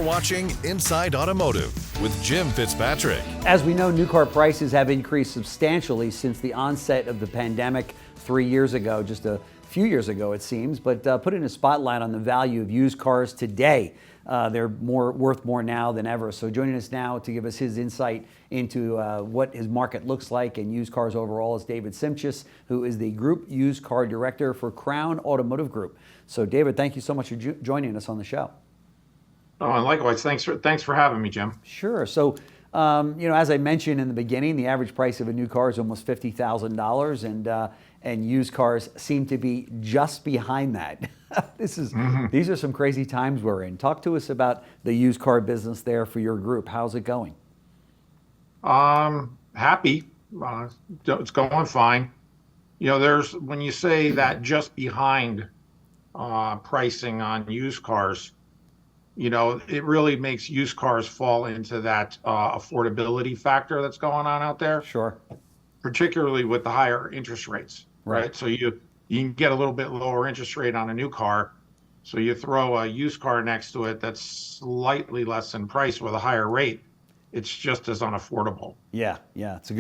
watching Inside Automotive with Jim Fitzpatrick. As we know, new car prices have increased substantially since the onset of the pandemic 3 years ago, just a few years ago it seems, but putting a spotlight on the value of used cars today. They're worth more now than ever. So joining us now to give us his insight into what his market looks like and used cars overall is David Simches, who is the Group Used Car Director for Crown Automotive Group. So David, thank you so much for joining us on the show. Oh, and likewise, thanks for having me, Jim. Sure. So, as I mentioned in the beginning, the average price of a new car is almost $50,000, and used cars seem to be just behind that. These are some crazy times we're in. Talk to us about the used car business there for your group. How's it going? Happy. It's going fine. When you say that just behind pricing on used cars, it really makes used cars fall into that affordability factor that's going on out there. Sure. Particularly with the higher interest rates, right? So you can get a little bit lower interest rate on a new car. So you throw a used car next to it that's slightly less in price with a higher rate. It's just as unaffordable. Yeah, that's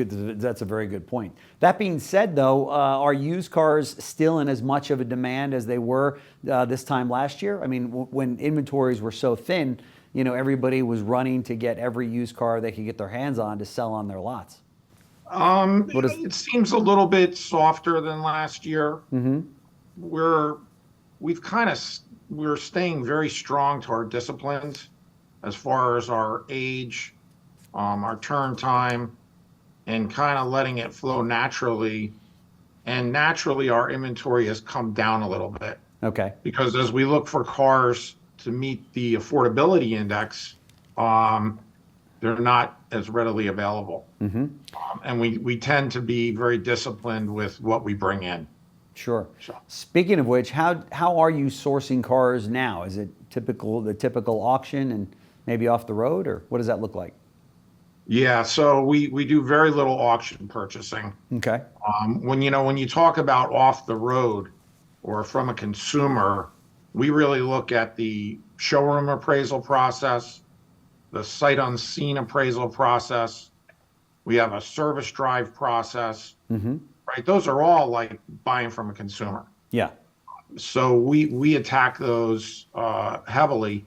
a very good point. That being said, though, are used cars still in as much of a demand as they were this time last year? I mean, when inventories were so thin, everybody was running to get every used car they could get their hands on to sell on their lots. It seems a little bit softer than last year. Mm-hmm. We're staying very strong to our disciplines as far as our age, our turn time, and kind of letting it flow naturally. And naturally, our inventory has come down a little bit. Okay. Because as we look for cars to meet the affordability index, they're not as readily available. Mm-hmm. And we tend to be very disciplined with what we bring in. Sure. Speaking of which, how are you sourcing cars now? Is it the typical auction and maybe off the road, or what does that look like? Yeah, so we do very little auction purchasing. Okay. When you talk about off the road or from a consumer, we really look at the showroom appraisal process, the sight unseen appraisal process. We have a service drive process, right? Those are all like buying from a consumer. Yeah. So we attack those heavily.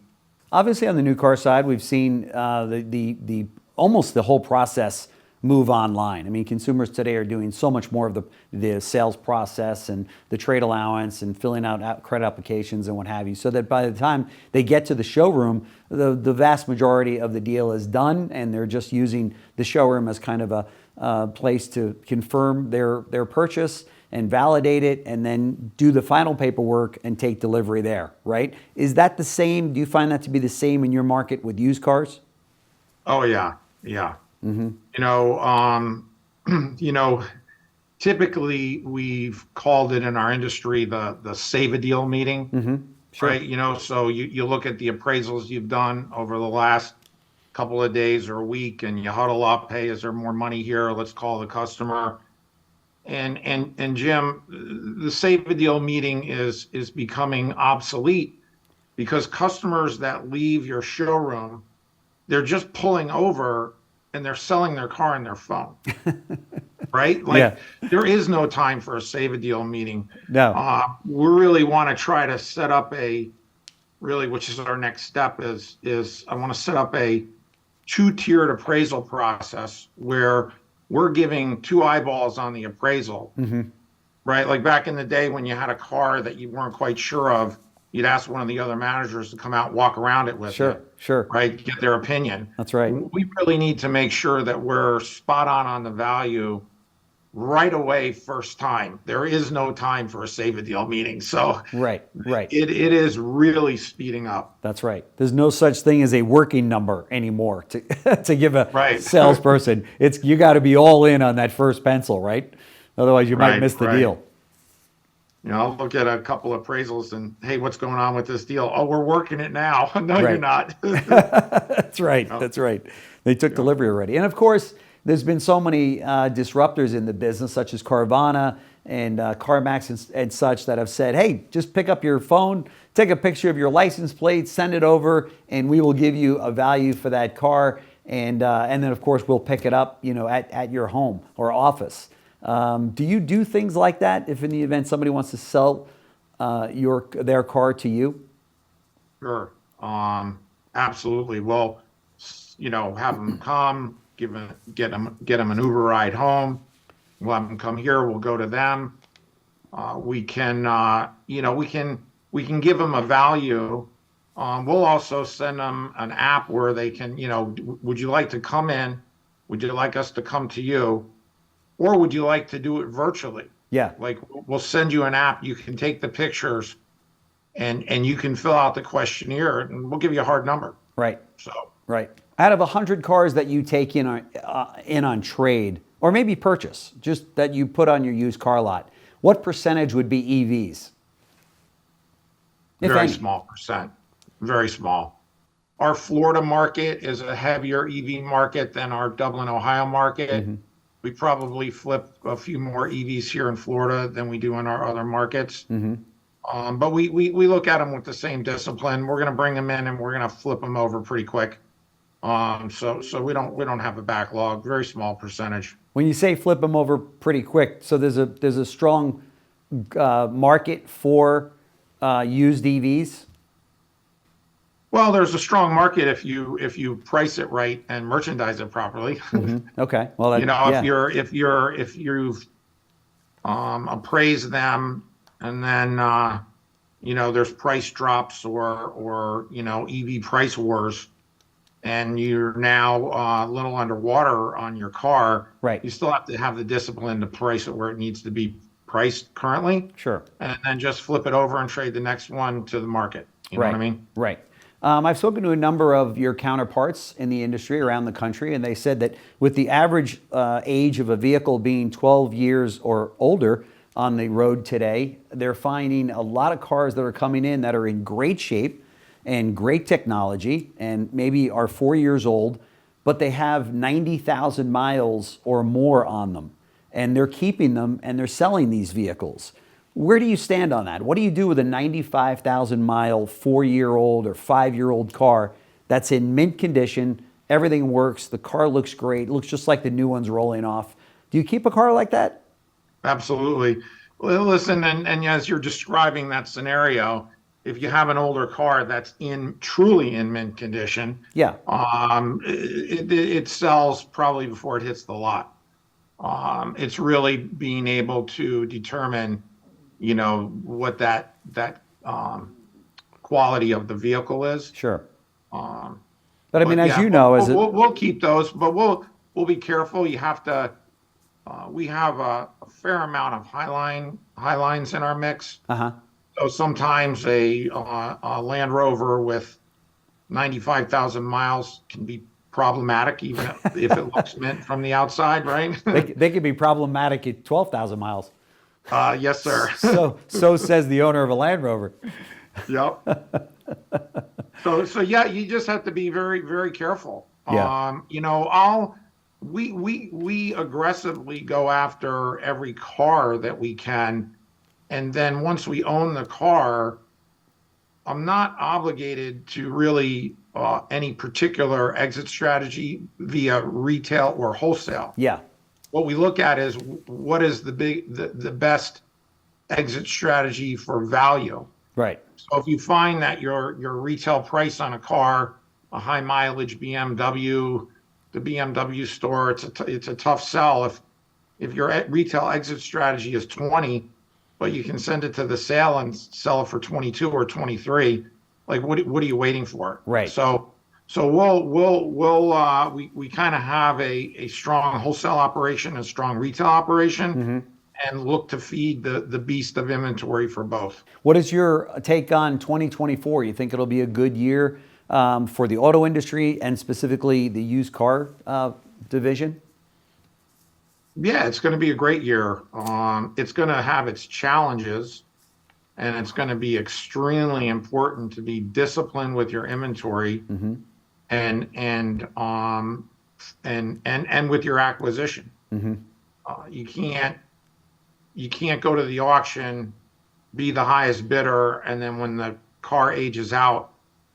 Obviously, on the new car side, we've seen the almost the whole process move online. I mean, consumers today are doing so much more of the sales process and the trade allowance and filling out credit applications and what have you, so that by the time they get to the showroom, the vast majority of the deal is done, and they're just using the showroom as kind of a place to confirm their purchase and validate it, and then do the final paperwork and take delivery there, right? Is that the same? Do you find that to be the same in your market with used cars? Oh, yeah. Mm-hmm. Typically we've called it in our industry the save a deal meeting, Sure. right? So you look at the appraisals you've done over the last couple of days or a week, and you huddle up, hey, is there more money here? Let's call the customer. And Jim, the save a deal meeting is becoming obsolete because customers that leave your showroom, they're just pulling over and they're selling their car on their phone, right? There is no time for a save a deal meeting. No. We really want to try to set up which is our next step is I want to set up a 2-tiered appraisal process where we're giving 2 eyeballs on the appraisal, right? Like back in the day when you had a car that you weren't quite sure of, you'd ask one of the other managers to come out and walk around it with you. Sure. Right? Get their opinion. That's right. We really need to make sure that we're spot on the value right away first time. There is no time for a save a deal meeting. So right. It is really speeding up. That's right. There's no such thing as a working number anymore to give a salesperson. You got to be all in on that first pencil, right? Otherwise you might miss the deal. I'll look at a couple of appraisals and, hey, what's going on with this deal? Oh, we're working it now. No, you're not. That's right. That's right. They took delivery already. And of course, there's been so many disruptors in the business, such as Carvana and CarMax and such that have said, hey, just pick up your phone, take a picture of your license plate, send it over, and we will give you a value for that car. And then, of course, we'll pick it up, at your home or office. Do you do things like that if in the event somebody wants to sell their car to you? Sure. Absolutely. Well, have them come, get them an Uber ride home. We'll have them come here. We'll go to them. We can give them a value. We'll also send them an app where they can, would you like to come in? Would you like us to come to you? Or would you like to do it virtually? Yeah. Like, we'll send you an app. You can take the pictures and you can fill out the questionnaire, and we'll give you a hard number. Right. So. Right. Out of 100 cars that you take in on trade, or maybe purchase, just that you put on your used car lot, what percentage would be EVs? Very small percent. Very small. Our Florida market is a heavier EV market than our Dublin, Ohio market. Mm-hmm. We probably flip a few more EVs here in Florida than we do in our other markets. Mm-hmm. But we look at them with the same discipline. We're going to bring them in and we're going to flip them over pretty quick. So we don't have a backlog. Very small percentage. When you say flip them over pretty quick, so there's a strong market for used EVs. Well, there's a strong market if you price it right and merchandise it properly. Mm-hmm. Okay. Well, if you've appraised them and then there's price drops or EV price wars, and you're now a little underwater on your car, right? You still have to have the discipline to price it where it needs to be priced currently. Sure. And then just flip it over and trade the next one to the market. You know what I mean? Right. I've spoken to a number of your counterparts in the industry around the country, and they said that with the average age of a vehicle being 12 years or older on the road today, they're finding a lot of cars that are coming in that are in great shape and great technology and maybe are 4 years old, but they have 90,000 miles or more on them. And they're keeping them and they're selling these vehicles. Where do you stand on that? What do you do with a 95,000 mile, 4-year-old or 5-year-old car that's in mint condition, everything works, the car looks great, looks just like the new one's rolling off? Do you keep a car like that? Absolutely. Well, listen, and as you're describing that scenario, if you have an older car that's truly in mint condition, yeah, it sells probably before it hits the lot. It's really being able to determine, what that quality of the vehicle is. Sure. But I mean, we'll keep those, but we'll be careful. You have to. We have a fair amount of highlines in our mix. Uh-huh. So sometimes a Land Rover with 95,000 miles can be problematic, even if it looks mint from the outside, right? They could be problematic at 12,000 miles. Yes, sir. So says the owner of a Land Rover. Yep. So yeah, you just have to be very, very careful. Yeah. We aggressively go after every car that we can. And then once we own the car, I'm not obligated to really any particular exit strategy via retail or wholesale. Yeah. What we look at is what is the best exit strategy for value. Right. So if you find that your retail price on a car, a high mileage BMW, the BMW store, it's a tough sell. If your retail exit strategy is 20, but you can send it to the sale and sell it for 22 or 23, like what are you waiting for? Right. So we kind of have a strong wholesale operation and strong retail operation. Mm-hmm. And look to feed the beast of inventory for both. What is your take on 2024? You think it'll be a good year for the auto industry and specifically the used car division? Yeah, it's going to be a great year. It's going to have its challenges, and it's going to be extremely important to be disciplined with your inventory, mm-hmm. and with your acquisition. Mm-hmm. You can't you can't go to the auction, be the highest bidder, and then when the car ages out,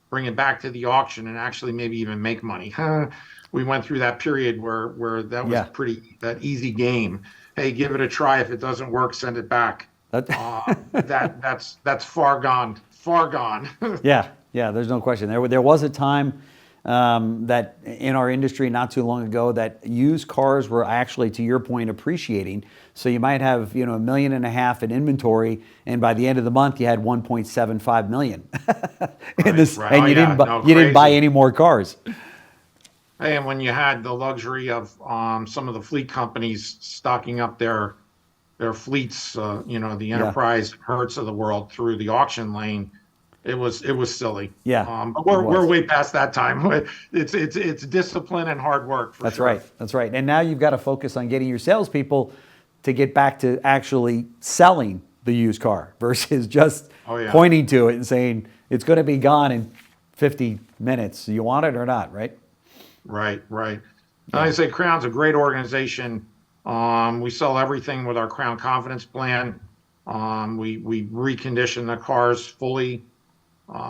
bring it back to the auction and actually maybe even make money. We went through that period where that was Yeah. that easy game. Hey, give it a try. If it doesn't work, send it back. That's far gone, far gone. Yeah, there's no question. There was a time that in our industry not too long ago that used cars were actually, to your point, appreciating. So you might have $1.5 million in inventory, and by the end of the month you had 1.75 million. And you didn't buy any more cars. Hey, and when you had the luxury of some of the fleet companies stocking up their fleets, the Enterprise Hertz of the world through the auction lane, it was silly. Yeah, but we're way past that time. It's discipline and hard work. That's right. That's right. And now you've got to focus on getting your salespeople to get back to actually selling the used car versus just pointing to it and saying it's going to be gone in 50 minutes. You want it or not, right? Right. And I say Crown's a great organization. We sell everything with our Crown Confidence Plan. We recondition the cars fully.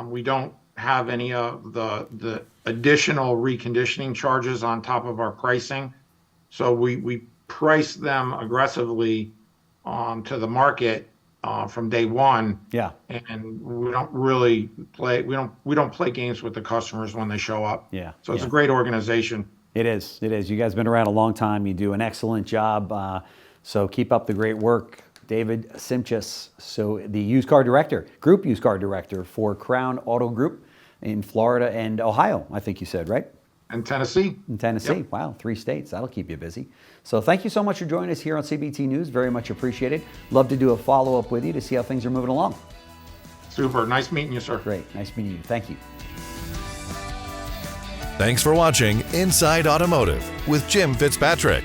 We don't have any of the additional reconditioning charges on top of our pricing. So we price them aggressively to the market from day one. Yeah. And we don't really play games with the customers when they show up. Yeah. So it's a great organization. It is. You guys have been around a long time. You do an excellent job. So keep up the great work. David Simches, so the group used car director for Crown Auto Group in Florida and Ohio, I think you said, right? And Tennessee. In Tennessee. Yep. Wow, 3 states. That'll keep you busy. So thank you so much for joining us here on CBT News. Very much appreciated. Love to do a follow-up with you to see how things are moving along. Super. Nice meeting you, sir. Great. Nice meeting you. Thank you. Thanks for watching Inside Automotive with Jim Fitzpatrick.